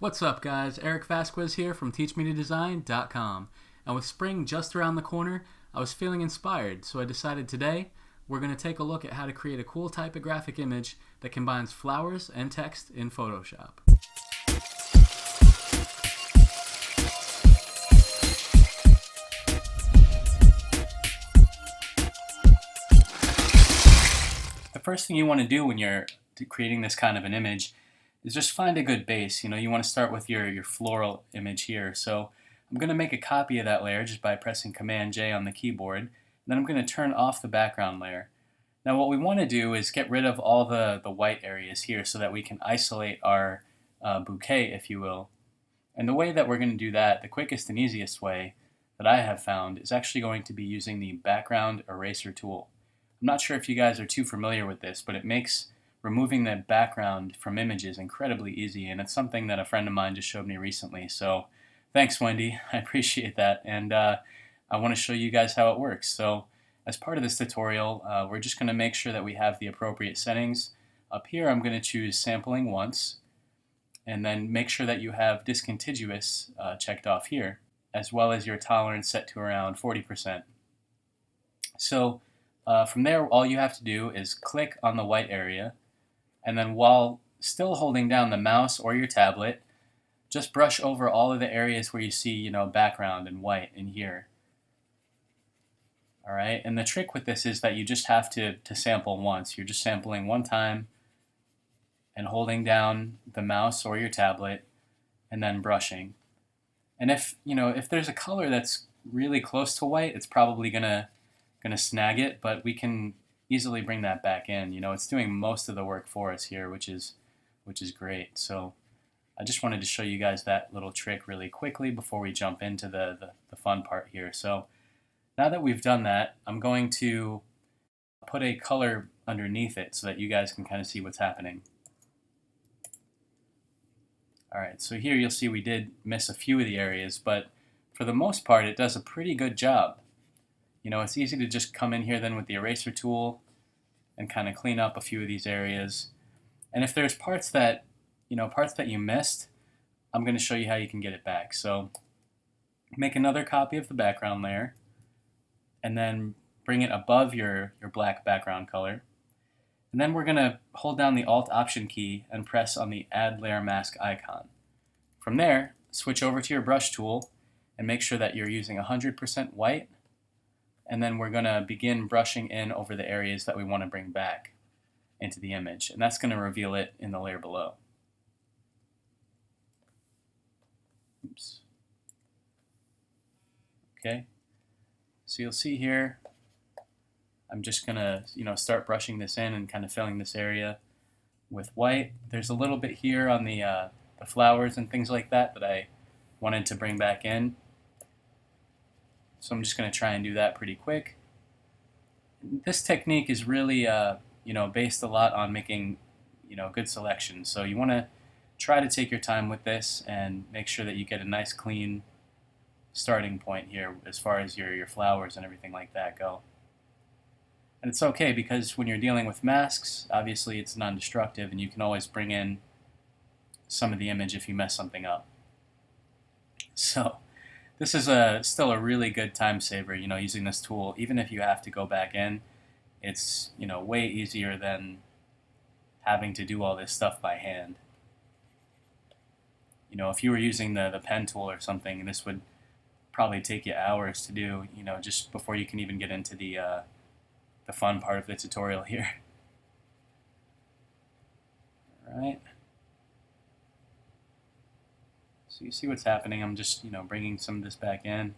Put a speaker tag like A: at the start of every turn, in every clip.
A: What's up, guys? Eric Vasquez here from TeachMeToDesign.com. And with spring just around the corner, I was feeling inspired, so I decided today we're going to take a look at how to create a cool typographic image that combines flowers and text in Photoshop. The first thing you want to do when you're creating this kind of an image is just find a good base. You want to start with your floral image here. So I'm going to make a copy of that layer just by pressing Command J on the keyboard. And then I'm going to turn off the background layer. Now what we want to do is get rid of all the white areas here so that we can isolate our bouquet, if you will. And the way that we're going to do that, the quickest and easiest way that I have found, is actually going to be using the background eraser tool. I'm not sure if you guys are too familiar with this, but it makes removing the background from images incredibly easy, and it's something that a friend of mine just showed me recently. So thanks, Wendy. I appreciate that, and I want to show you guys how it works. So as part of this tutorial, we're just going to make sure that we have the appropriate settings. Up here, I'm going to choose sampling once, and then make sure that you have discontiguous checked off here, as well as your tolerance set to around 40%. So from there, all you have to do is click on the white area, and then while still holding down the mouse or your tablet, just brush over all of the areas where you see, background and white in here. All right, and the trick with this is that you just have to sample once. You're just sampling one time and holding down the mouse or your tablet and then brushing. And if there's a color that's really close to white, it's probably gonna snag it, but we can easily bring that back in. It's doing most of the work for us here, which is great. So I just wanted to show you guys that little trick really quickly before we jump into the fun part here. So now that we've done that, I'm going to put a color underneath it so that you guys can kind of see what's happening. Alright, so here you'll see we did miss a few of the areas, but for the most part it does a pretty good job. It's easy to just come in here then with the eraser tool and kind of clean up a few of these areas. And if there's parts that you missed, I'm going to show you how you can get it back. So make another copy of the background layer and then bring it above your black background color. And then we're going to hold down the Alt Option key and press on the Add Layer Mask icon. From there, switch over to your brush tool and make sure that you're using 100% white. And then we're going to begin brushing in over the areas that we want to bring back into the image. And that's going to reveal it in the layer below. Oops. Okay. So you'll see here, I'm just going to start brushing this in and kind of filling this area with white. There's a little bit here on the flowers and things like that I wanted to bring back in. So I'm just going to try and do that pretty quick. This technique is really, based a lot on making, good selections. So you want to try to take your time with this and make sure that you get a nice, clean starting point here as far as your flowers and everything like that go. And it's okay because when you're dealing with masks, obviously it's non-destructive and you can always bring in some of the image if you mess something up. So this is still a really good time saver, using this tool. Even if you have to go back in, it's, way easier than having to do all this stuff by hand. If you were using the pen tool or something, this would probably take you hours to do, just before you can even get into the fun part of the tutorial here. All right. So you see what's happening. I'm just, bringing some of this back in.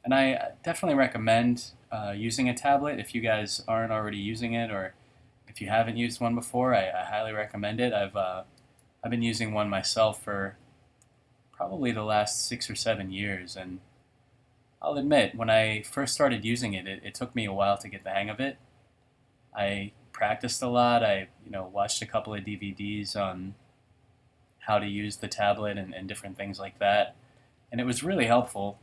A: And I definitely recommend using a tablet if you guys aren't already using it, or if you haven't used one before. I highly recommend it. I've been using one myself for probably the last 6 or 7 years, and I'll admit, when I first started using it, it took me a while to get the hang of it. I practiced a lot. I watched a couple of DVDs on how to use the tablet and different things like that, and it was really helpful.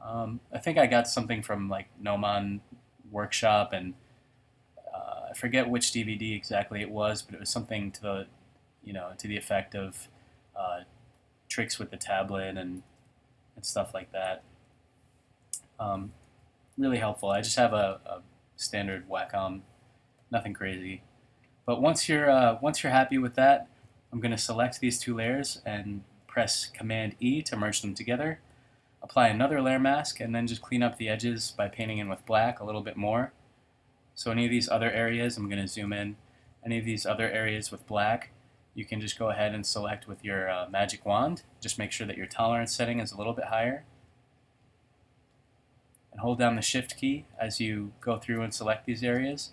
A: I think I got something from like Gnomon Workshop, and forget which DVD exactly it was, but it was something to the, to the effect of tricks with the tablet and stuff like that. Really helpful. I just have a standard Wacom, nothing crazy. But once you're happy with that, I'm going to select these two layers and press Command E to merge them together. Apply another layer mask and then just clean up the edges by painting in with black a little bit more. So any of these other areas, I'm going to zoom in, any of these other areas with black, you can just go ahead and select with your magic wand. Just make sure that your tolerance setting is a little bit higher. And hold down the Shift key as you go through and select these areas.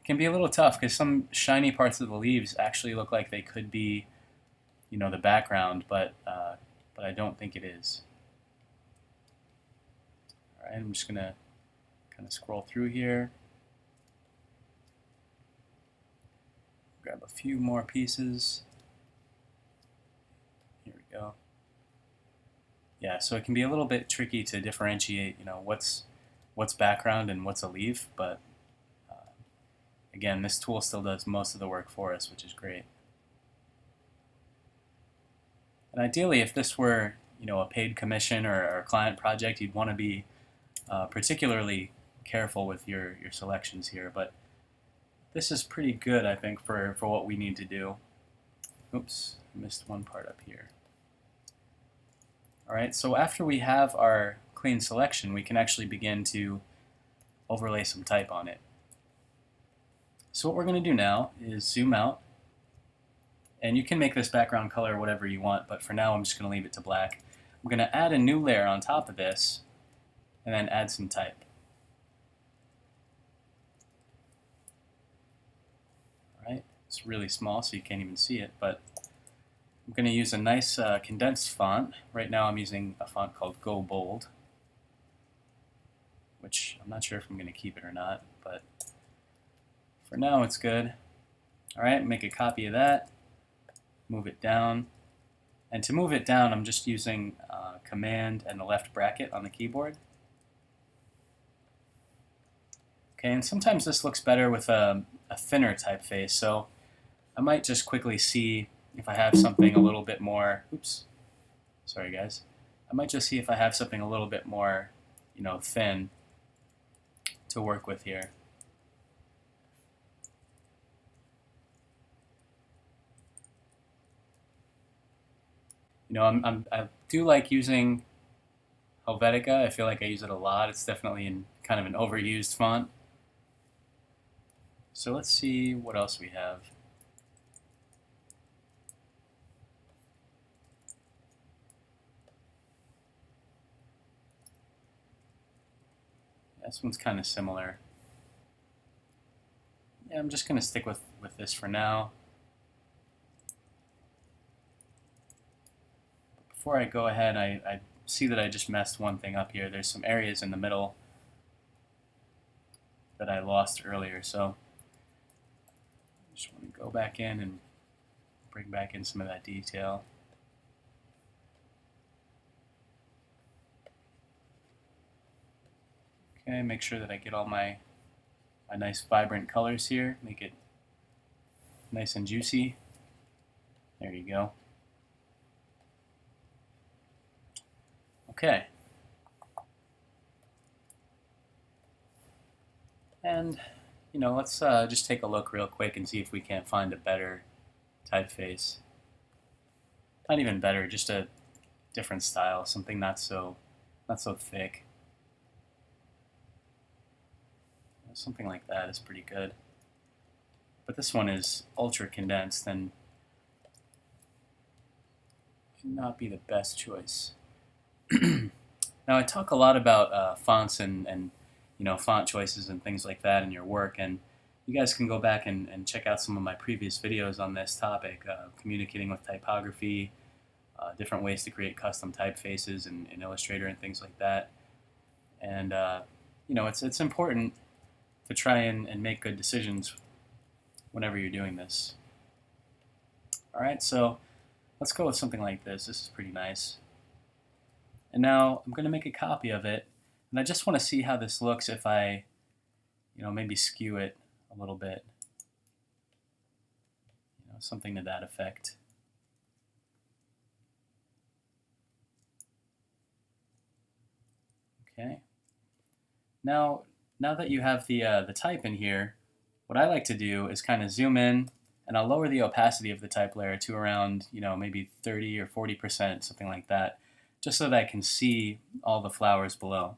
A: It can be a little tough because some shiny parts of the leaves actually look like they could be, the background, but I don't think it is. All right, I'm just going to kind of scroll through here. Grab a few more pieces. Here we go. Yeah, so it can be a little bit tricky to differentiate, what's background and what's a leaf, but again, this tool still does most of the work for us, which is great. And ideally, if this were, a paid commission or a client project, you'd want to be particularly careful with your selections here, but this is pretty good, I think, for what we need to do. Oops, I missed one part up here. All right, so after we have our clean selection, we can actually begin to overlay some type on it. So what we're going to do now is zoom out, and you can make this background color whatever you want, but for now I'm just going to leave it to black. I'm going to add a new layer on top of this, and then add some type. It's really small, so you can't even see it, but I'm going to use a nice condensed font. Right now I'm using a font called Go Bold, which I'm not sure if I'm going to keep it or not, but for now it's good. Alright, make a copy of that, move it down, and to move it down I'm just using Command and the left bracket on the keyboard. Okay, and sometimes this looks better with a thinner typeface, so I might just quickly see if I have something a little bit more, oops, sorry guys. I might just see if I have something a little bit more, thin to work with here. I do like using Helvetica. I feel like I use it a lot. It's definitely in kind of an overused font. So let's see what else we have. This one's kind of similar. Yeah, I'm just going to stick with this for now. Before I go ahead, I see that I just messed one thing up here. There's some areas in the middle that I lost earlier, so I just want to go back in and bring back in some of that detail. Okay, make sure that I get all my nice vibrant colors here, make it nice and juicy. There you go. Okay. And, let's just take a look real quick and see if we can't find a better typeface. Not even better, just a different style, something not so thick. Something like that is pretty good. But this one is ultra condensed and might not be the best choice. Now I talk a lot about fonts and font choices and things like that in your work, and you guys can go back and check out some of my previous videos on this topic, communicating with typography, different ways to create custom typefaces in Illustrator and things like that. And it's important to try and make good decisions whenever you're doing this. Alright, so let's go with something like this. This is pretty nice. And now I'm going to make a copy of it, and I just want to see how this looks if I maybe skew it a little bit. something to that effect. Okay. Now that you have the type in here, what I like to do is kind of zoom in, and I'll lower the opacity of the type layer to around, maybe 30 or 40%, something like that, just so that I can see all the flowers below.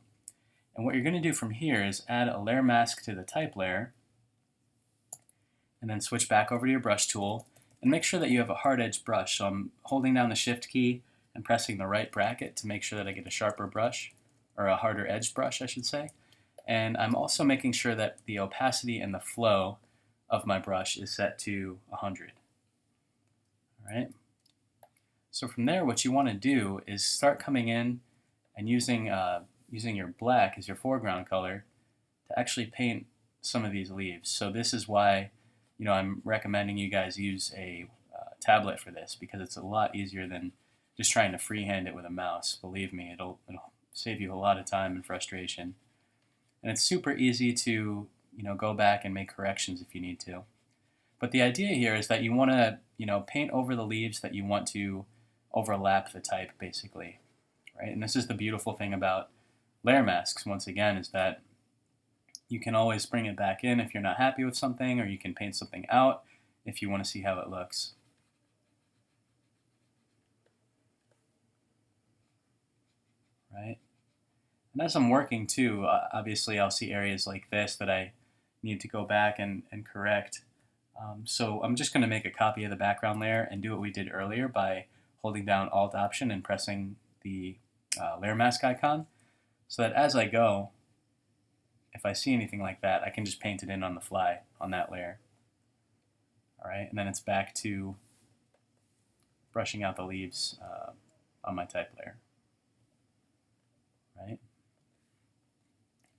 A: And what you're going to do from here is add a layer mask to the type layer, and then switch back over to your brush tool, and make sure that you have a hard edge brush. So I'm holding down the Shift key and pressing the right bracket to make sure that I get a sharper brush, or a harder edged brush, I should say. And I'm also making sure that the opacity and the flow of my brush is set to 100. All right. So from there, what you want to do is start coming in and using your black as your foreground color to actually paint some of these leaves. So this is why I'm recommending you guys use a tablet for this, because it's a lot easier than just trying to freehand it with a mouse. Believe me, it'll save you a lot of time and frustration. And it's super easy to go back and make corrections if you need to. But the idea here is that you want to paint over the leaves that you want to overlap the type, basically, right? And this is the beautiful thing about layer masks, once again, is that you can always bring it back in if you're not happy with something, or you can paint something out if you want to see how it looks. Right? And as I'm working too, obviously I'll see areas like this that I need to go back and correct. So I'm just going to make a copy of the background layer and do what we did earlier by holding down Alt Option and pressing the layer mask icon, so that as I go, if I see anything like that, I can just paint it in on the fly on that layer. All right, and then it's back to brushing out the leaves on my type layer. Right?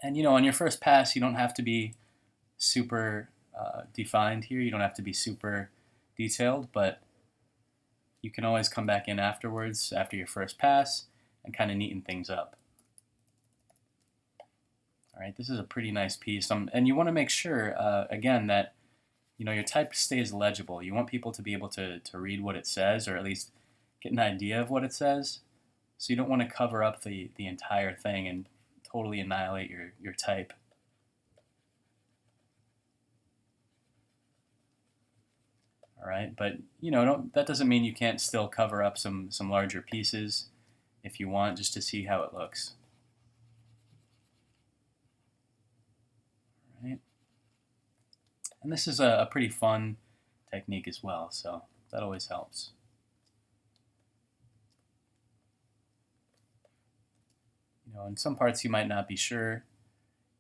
A: And on your first pass, you don't have to be super defined here. You don't have to be super detailed, but you can always come back in afterwards, after your first pass, and kind of neaten things up. All right, this is a pretty nice piece, and you want to make sure, again, that your type stays legible. You want people to be able to read what it says, or at least get an idea of what it says. So you don't want to cover up the entire thing and totally annihilate your type. All right, but that doesn't mean you can't still cover up some larger pieces if you want, just to see how it looks. All right, and this is a pretty fun technique as well, so that always helps. In some parts you might not be sure.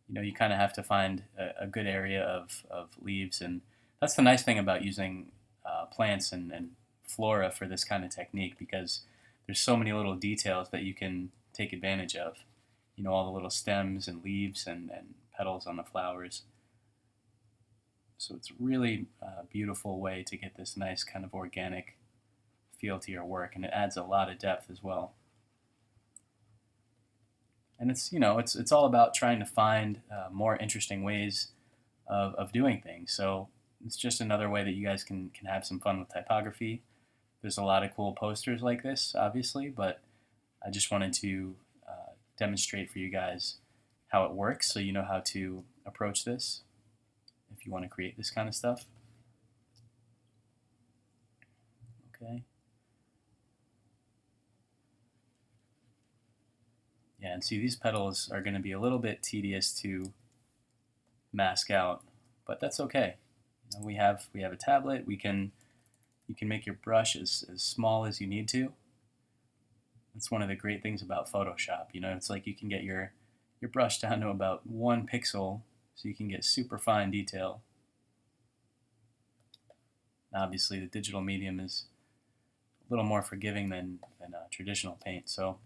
A: You kind of have to find a good area of leaves, and that's the nice thing about using plants and flora for this kind of technique, because there's so many little details that you can take advantage of. All the little stems and leaves and petals on the flowers. So it's a really beautiful way to get this nice kind of organic feel to your work, and it adds a lot of depth as well. And it's all about trying to find more interesting ways of doing things. So it's just another way that you guys can have some fun with typography. There's a lot of cool posters like this, obviously, but I just wanted to demonstrate for you guys how it works, so you know how to approach this if you want to create this kind of stuff. Okay. Yeah, and see, these petals are going to be a little bit tedious to mask out, but that's okay. We have a tablet. You can make your brush as small as you need to. That's one of the great things about Photoshop. It's like you can get your brush down to about 1 pixel, so you can get super fine detail. Obviously, the digital medium is a little more forgiving than traditional paint. So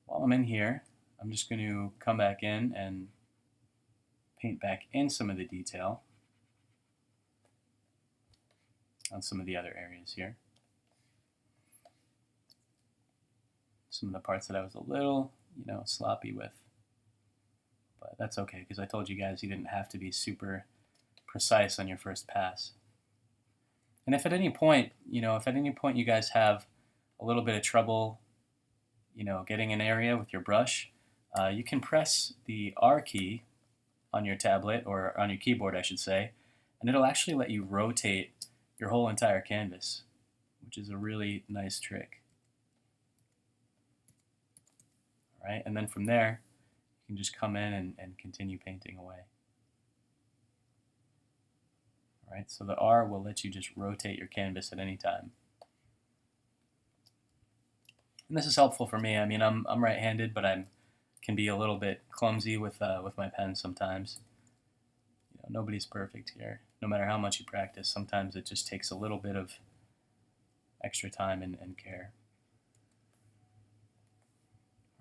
A: while I'm in here, I'm just going to come back in and paint back in some of the detail on some of the other areas here. Some of the parts that I was a little, sloppy with. But that's okay, because I told you guys you didn't have to be super precise on your first pass. And if at any point, you guys have a little bit of trouble, getting an area with your brush, you can press the R key on your tablet, or on your keyboard, I should say, and it'll actually let you rotate your whole entire canvas, which is a really nice trick. All right, and then from there, you can just come in and continue painting away. All right, so the R will let you just rotate your canvas at any time. And this is helpful for me. I mean, I'm right-handed, but I can be a little bit clumsy with my pen sometimes. Nobody's perfect here. No matter how much you practice, sometimes it just takes a little bit of extra time and care.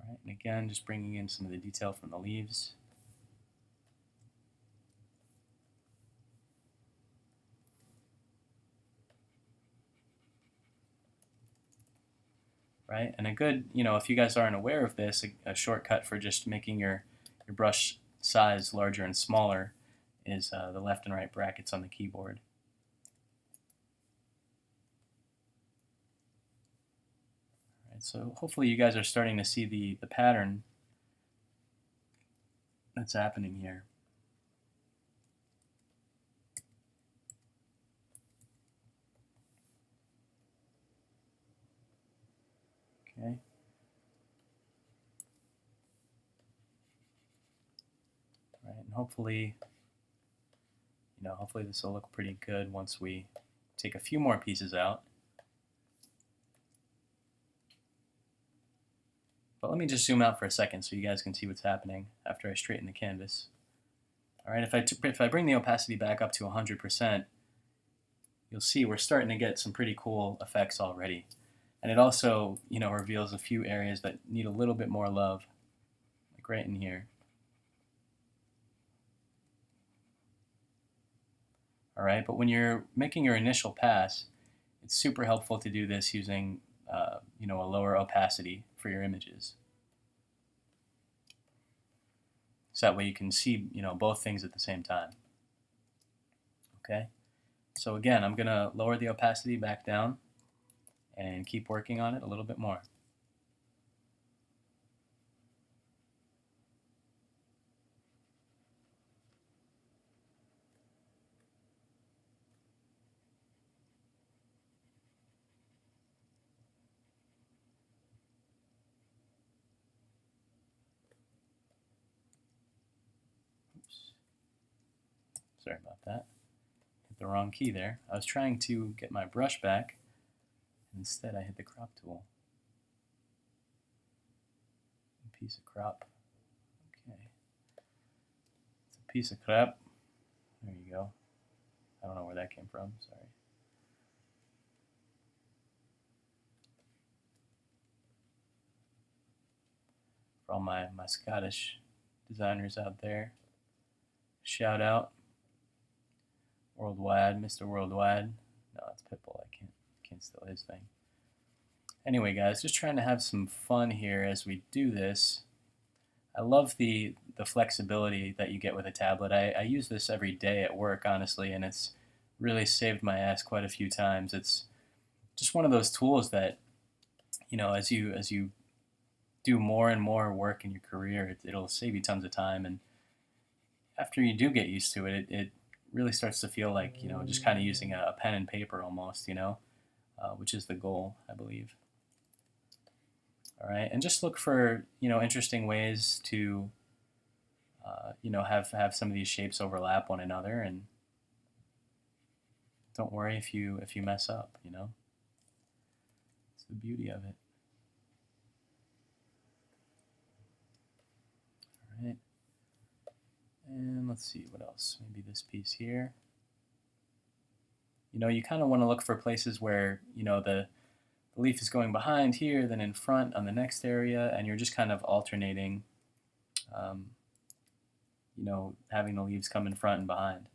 A: All right, and again, just bringing in some of the detail from the leaves. Right, and a good, if you guys aren't aware of this, a shortcut for just making your brush size larger and smaller is the left and right brackets on the keyboard. All right, so hopefully you guys are starting to see the pattern that's happening here. Okay. All right, and hopefully this will look pretty good once we take a few more pieces out. But let me just zoom out for a second so you guys can see what's happening after I straighten the canvas. All right, if I bring the opacity back up to 100%, you'll see we're starting to get some pretty cool effects already. And it also, reveals a few areas that need a little bit more love, like right in here. All right, but when you're making your initial pass, it's super helpful to do this using, a lower opacity for your images. So that way you can see, both things at the same time. Okay, so again, I'm gonna lower the opacity back down and keep working on it a little bit more. Oops. Sorry about that. Hit the wrong key there. I was trying to get my brush back. Instead, I hit the crop tool. A piece of crop. Okay. It's a piece of crap. There you go. I don't know where that came from. Sorry. For all my Scottish designers out there, shout out. Worldwide, Mr. Worldwide. No, it's Pitbull. I can't steal his thing. Anyway, guys, just trying to have some fun here as we do this. I love the flexibility that you get with a tablet. I use this every day at work, honestly, and it's really saved my ass quite a few times. It's just one of those tools that, as you do more and more work in your career, it'll save you tons of time. And after you do get used to it, it really starts to feel like, just kind of using a pen and paper almost, which is the goal, I believe. All right, and just look for, interesting ways to, have some of these shapes overlap one another, and don't worry if you mess up, It's the beauty of it. All right, and let's see what else. Maybe this piece here. You kind of want to look for places where, the leaf is going behind here, then in front on the next area, and you're just kind of alternating, having the leaves come in front and behind.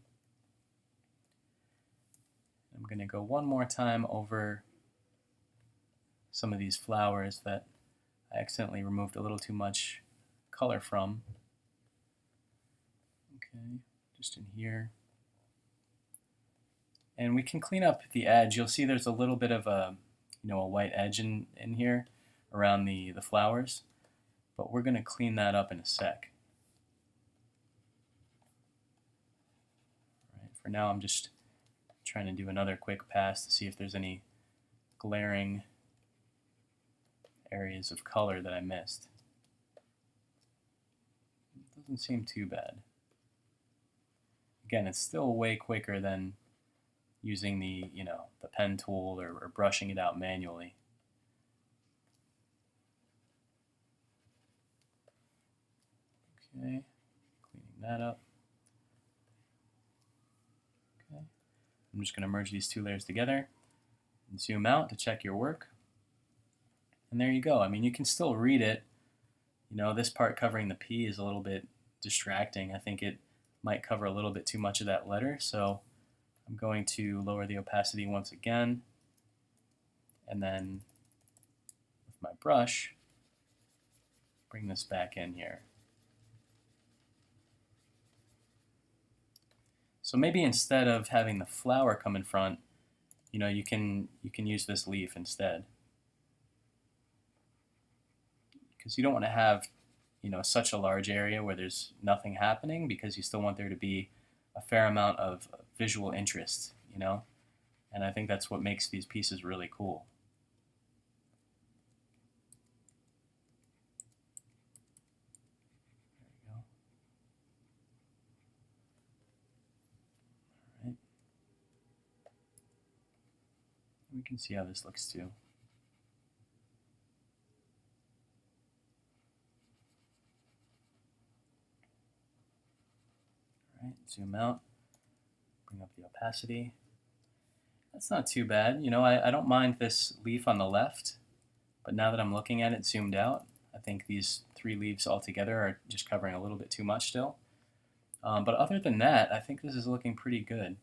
A: I'm going to go one more time over some of these flowers that I accidentally removed a little too much color from. Okay, just in here. And we can clean up the edge. You'll see there's a little bit of a, a white edge in here around the flowers, but we're going to clean that up in a sec. All right, for now, I'm just trying to do another quick pass to see if there's any glaring areas of color that I missed. It doesn't seem too bad. Again, it's still way quicker than using the, the pen tool or brushing it out manually. Okay, cleaning that up. Okay, I'm just going to merge these two layers together and zoom out to check your work. And there you go. I mean, you can still read it. This part covering the P is a little bit distracting. I think it might cover a little bit too much of that letter, so I'm going to lower the opacity once again, and then with my brush, bring this back in here. So maybe instead of having the flower come in front, you can use this leaf instead, because you don't want to have such a large area where there's nothing happening, because you still want there to be a fair amount of visual interest, and I think that's what makes these pieces really cool. There we go. All right. We can see how this looks too. All right, zoom out, bring up the opacity. That's not too bad. I don't mind this leaf on the left, but now that I'm looking at it zoomed out, I think these three leaves all together are just covering a little bit too much still. But other than that, I think this is looking pretty good.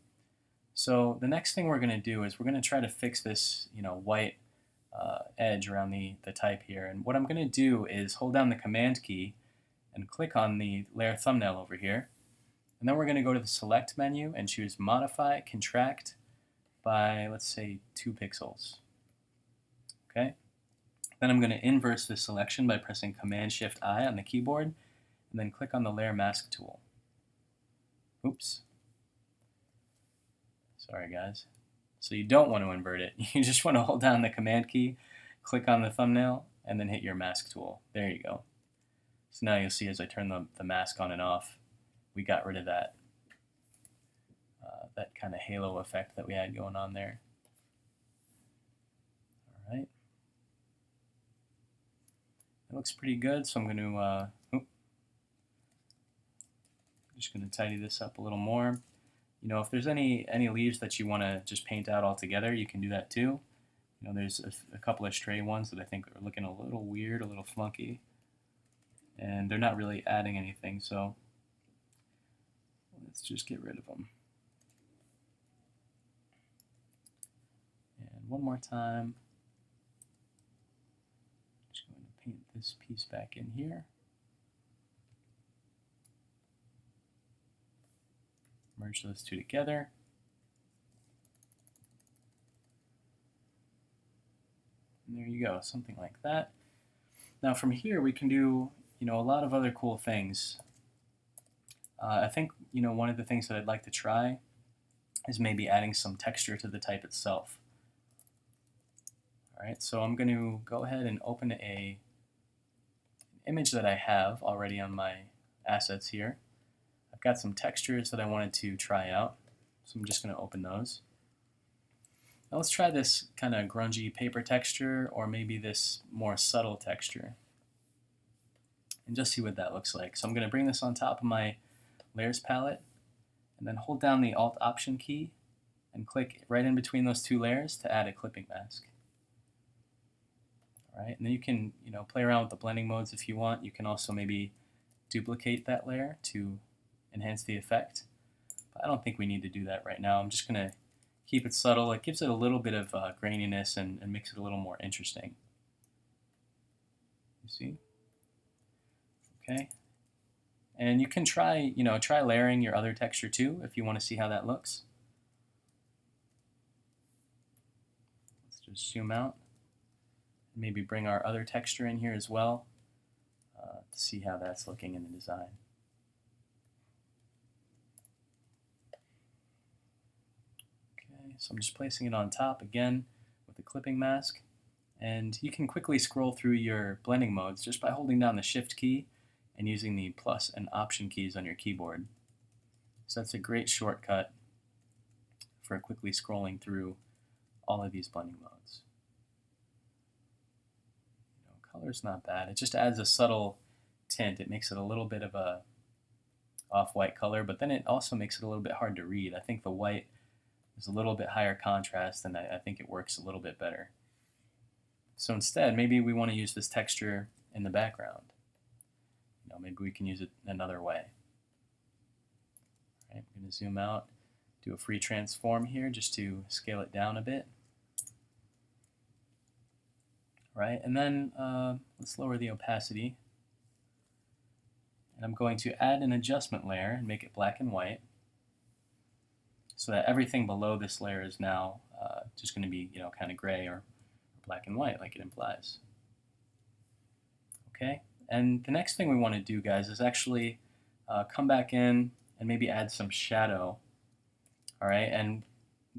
A: So the next thing we're going to do is we're going to try to fix this, white edge around the type here. And what I'm going to do is hold down the Command key and click on the layer thumbnail over here. And then we're going to go to the Select menu and choose Modify, Contract by, let's say, 2 pixels. Okay. Then I'm going to inverse this selection by pressing Command-Shift-I on the keyboard, and then click on the Layer Mask tool. Oops. Sorry, guys. So you don't want to invert it. You just want to hold down the Command key, click on the thumbnail, and then hit your Mask tool. There you go. So now you'll see as I turn the mask on and off, we got rid of that that kind of halo effect that we had going on there. All right. It looks pretty good, so I'm going to just going to tidy this up a little more. If there's any leaves that you want to just paint out altogether, you can do that too. There's a couple of stray ones that I think are looking a little weird, a little funky, and they're not really adding anything, so let's just get rid of them. And one more time, just going to paint this piece back in here. Merge those two together. And there you go, something like that. Now from here we can do, a lot of other cool things. I think, one of the things that I'd like to try is maybe adding some texture to the type itself. All right, so I'm going to go ahead and open an image that I have already on my assets here. I've got some textures that I wanted to try out, so I'm just going to open those. Now let's try this kind of grungy paper texture, or maybe this more subtle texture, and just see what that looks like. So I'm going to bring this on top of my layers palette, and then hold down the Alt Option key and click right in between those two layers to add a clipping mask. All right, and then you can play around with the blending modes if you want. You can also maybe duplicate that layer to enhance the effect, but I don't think we need to do that right now. I'm just going to keep it subtle. It gives it a little bit of graininess and makes it a little more interesting. You see? Okay. And you can try layering your other texture too if you want to see how that looks. just zoom out. Maybe bring our other texture in here as well to see how that's looking in the design. Okay, so I'm just placing it on top again with the clipping mask. And you can quickly scroll through your blending modes just by holding down the Shift key and using the plus and Option keys on your keyboard. So that's a great shortcut for quickly scrolling through all of these blending modes. Color's not bad. It just adds a subtle tint. It makes it a little bit of a off-white color, but then it also makes it a little bit hard to read. I think the white is a little bit higher contrast, and I think it works a little bit better. So instead, maybe we want to use this texture in the background. Maybe we can use it another way. All right, I'm going to zoom out, do a free transform here just to scale it down a bit. Right, and then let's lower the opacity. And I'm going to add an adjustment layer and make it black and white, so that everything below this layer is now just going to be, kind of gray or black and white, like it implies. Okay, and the next thing we want to do, guys, is actually come back in and maybe add some shadow. All right, and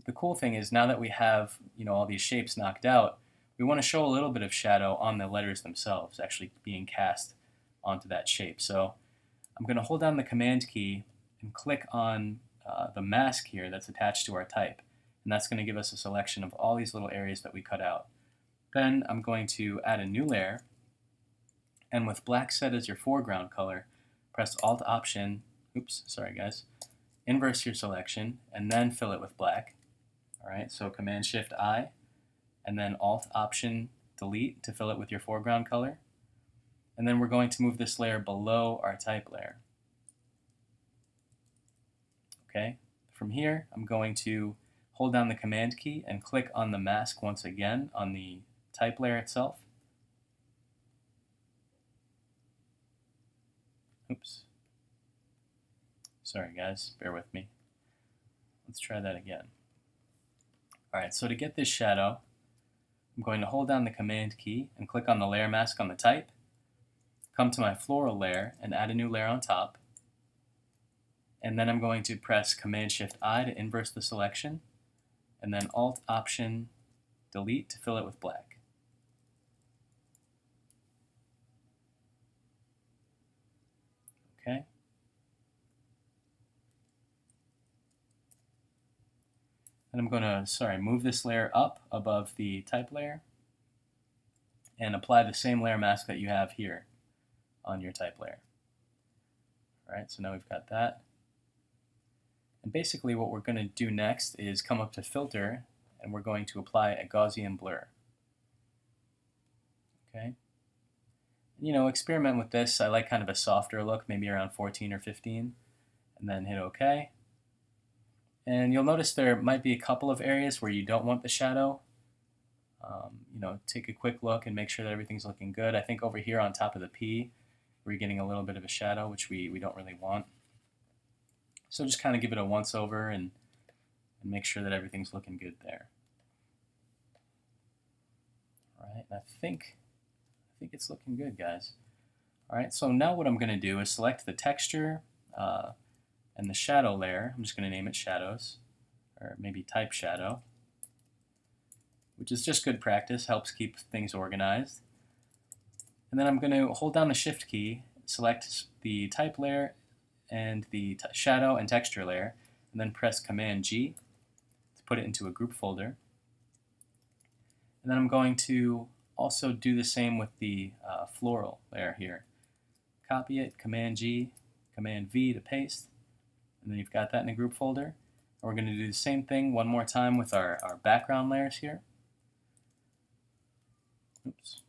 A: the cool thing is now that we have, all these shapes knocked out, we want to show a little bit of shadow on the letters themselves, actually being cast onto that shape. So I'm going to hold down the Command key and click on the mask here that's attached to our type. And that's going to give us a selection of all these little areas that we cut out. Then I'm going to add a new layer. And with black set as your foreground color, press Alt-Option, inverse your selection, and then fill it with black. All right, so Command-Shift-I. And then Alt-Option-Delete to fill it with your foreground color. And then we're going to move this layer below our type layer. Okay, from here I'm going to hold down the Command key and click on the mask once again on the type layer itself. Oops. Sorry guys, bear with me. Let's try that again. Alright, so to get this shadow, I'm going to hold down the Command key and click on the layer mask on the type, come to my floral layer and add a new layer on top, and then I'm going to press Command-Shift-I to inverse the selection, and then Alt-Option-Delete to fill it with black. Okay. And I'm going to, move this layer up above the type layer and apply the same layer mask that you have here on your type layer. All right, so now we've got that. And basically what we're going to do next is come up to Filter, and we're going to apply a Gaussian blur. Okay. Experiment with this. I like kind of a softer look, maybe around 14 or 15, and then hit OK. And you'll notice there might be a couple of areas where you don't want the shadow. Take a quick look and make sure that everything's looking good. I think over here on top of the P, we're getting a little bit of a shadow, which we don't really want. So just kind of give it a once over and make sure that everything's looking good there. All right, and I think it's looking good, guys. All right, so now what I'm going to do is select the texture and the shadow layer. I'm just going to name it Shadows, or maybe Type Shadow, which is just good practice, helps keep things organized. And then I'm going to hold down the Shift key, select the type layer and the shadow and texture layer, and then press Command-G to put it into a group folder. And then I'm going to also do the same with the floral layer here. Copy it, Command-G, Command-V to paste, and then you've got that in a group folder. And we're going to do the same thing one more time with our background layers here. Oops.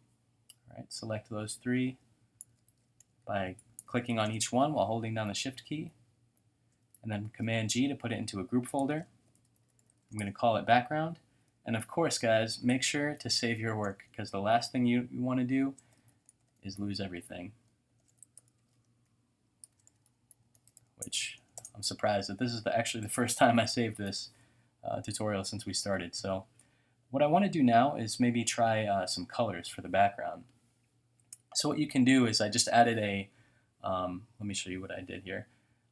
A: All right, select those three by clicking on each one while holding down the Shift key, and then Command-G to put it into a group folder. I'm going to call it background. And of course, guys, make sure to save your work, because the last thing you want to do is lose everything. Which I'm surprised that this is actually the first time I saved this tutorial since we started. So What I want to do now is maybe try some colors for the background. So what you can do is I just added let me show you what I did here.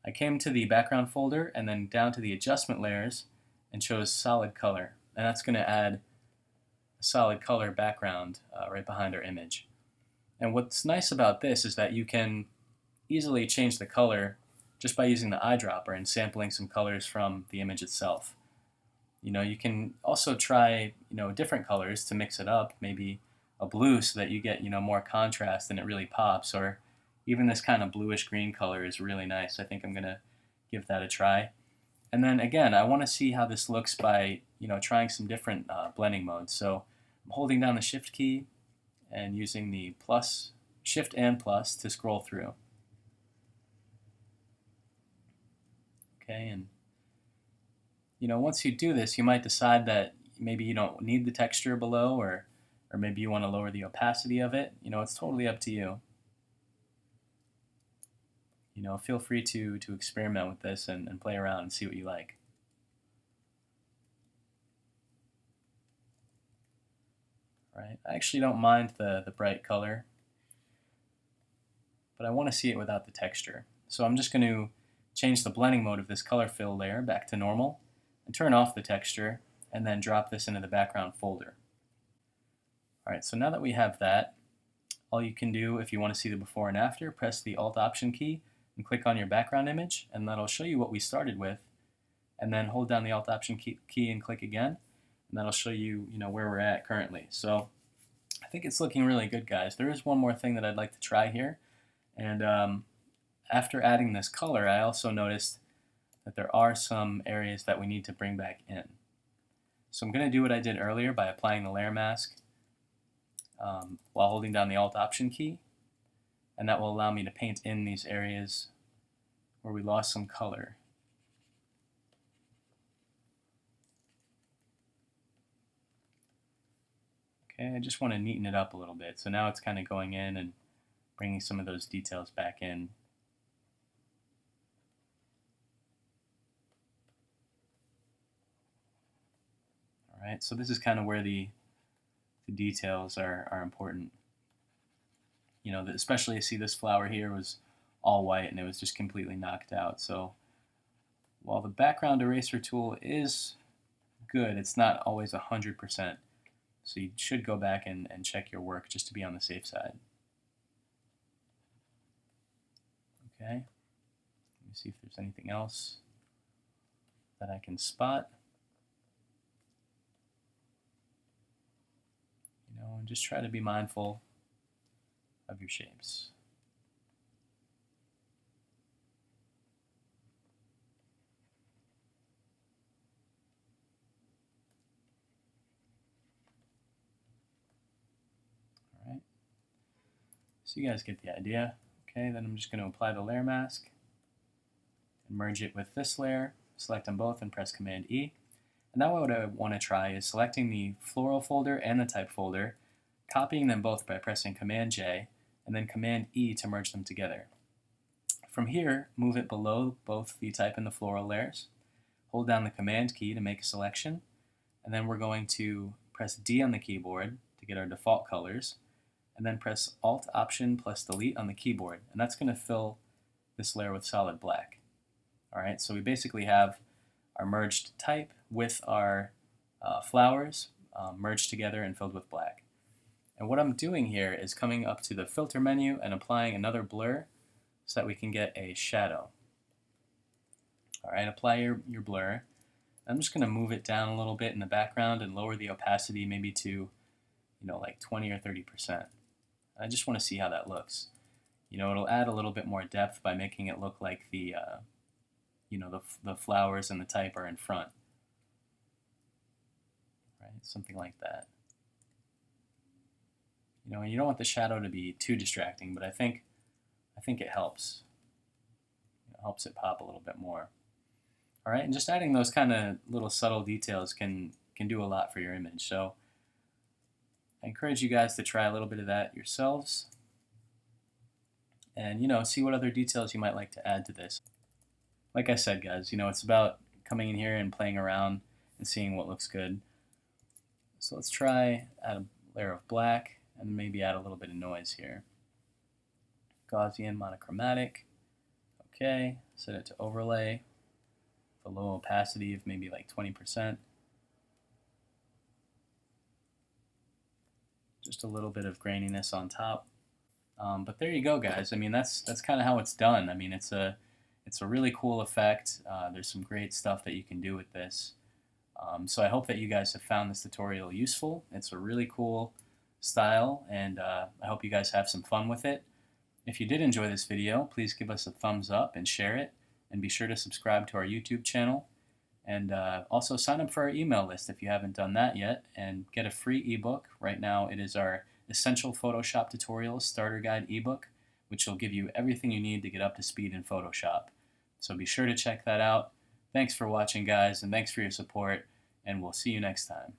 A: I came to the background folder and then down to the adjustment layers and chose solid color. And that's going to add a solid color background right behind our image. And what's nice about this is that you can easily change the color just by using the eyedropper and sampling some colors from the image itself. You can also try, different colors to mix it up, maybe a blue so that you get, more contrast and it really pops, or even this kind of bluish green color is really nice. I think I'm going to give that a try. And then again, I want to see how this looks by, trying some different blending modes. So I'm holding down the Shift key and using the Shift and plus to scroll through. Okay, and once you do this, you might decide that maybe you don't need the texture below, or maybe you want to lower the opacity of it. It's totally up to you. Feel free to experiment with this and play around and see what you like. All right, I actually don't mind the bright color, but I want to see it without the texture. So I'm just going to change the blending mode of this color fill layer back to normal and turn off the texture and then drop this into the background folder. Alright, so now that we have that, all you can do if you want to see the before and after, press the Alt Option key and click on your background image, and that'll show you what we started with, and then hold down the Alt Option key and click again, and that'll show you, where we're at currently. So I think it's looking really good, guys. There is one more thing that I'd like to try here, and after adding this color, I also noticed that there are some areas that we need to bring back in. So I'm going to do what I did earlier by applying the layer mask while holding down the Alt Option key, and that will allow me to paint in these areas where we lost some color. Okay, I just want to neaten it up a little bit. So now it's kind of going in and bringing some of those details back in. Alright, so this is kind of where the details are important. Especially you see this flower here was all white and it was just completely knocked out. So while the background eraser tool is good, it's not always 100%. So you should go back and check your work just to be on the safe side. Okay, let me see if there's anything else that I can spot. And just try to be mindful of your shapes. All right. So you guys get the idea. Okay, then I'm just going to apply the layer mask and merge it with this layer. Select them both and press Command E. And now what I want to try is selecting the floral folder and the type folder, copying them both by pressing Command J, and then Command E to merge them together. From here, move it below both the type and the floral layers. Hold down the Command key to make a selection, and then we're going to press D on the keyboard to get our default colors, and then press Alt Option plus Delete on the keyboard, and that's going to fill this layer with solid black. Alright, so we basically have our merged type with our flowers merged together and filled with black. And what I'm doing here is coming up to the filter menu and applying another blur so that we can get a shadow. Alright, apply your blur. I'm just going to move it down a little bit in the background and lower the opacity maybe to, like 20 or 30%. I just want to see how that looks. It'll add a little bit more depth by making it look like the flowers and the type are in front. Right, something like that. And you don't want the shadow to be too distracting, but I think it helps. It helps it pop a little bit more. All right, and just adding those kind of little subtle details can do a lot for your image. So I encourage you guys to try a little bit of that yourselves, and see what other details you might like to add to this. Like I said, guys, it's about coming in here and playing around and seeing what looks good. So let's try add a layer of black and maybe add a little bit of noise here. Gaussian monochromatic. Okay, set it to overlay. The low opacity of maybe like 20%. Just a little bit of graininess on top. But there you go, guys. I mean, that's kind of how it's done. I mean, it's a really cool effect. There's some great stuff that you can do with this. So I hope that you guys have found this tutorial useful. It's a really cool style, and I hope you guys have some fun with it. If you did enjoy this video, please give us a thumbs up and share it, and be sure to subscribe to our YouTube channel. And also sign up for our email list if you haven't done that yet, and get a free ebook. Right now it is our Essential Photoshop Tutorials Starter Guide ebook, which will give you everything you need to get up to speed in Photoshop. So be sure to check that out. Thanks for watching, guys, and thanks for your support, and we'll see you next time.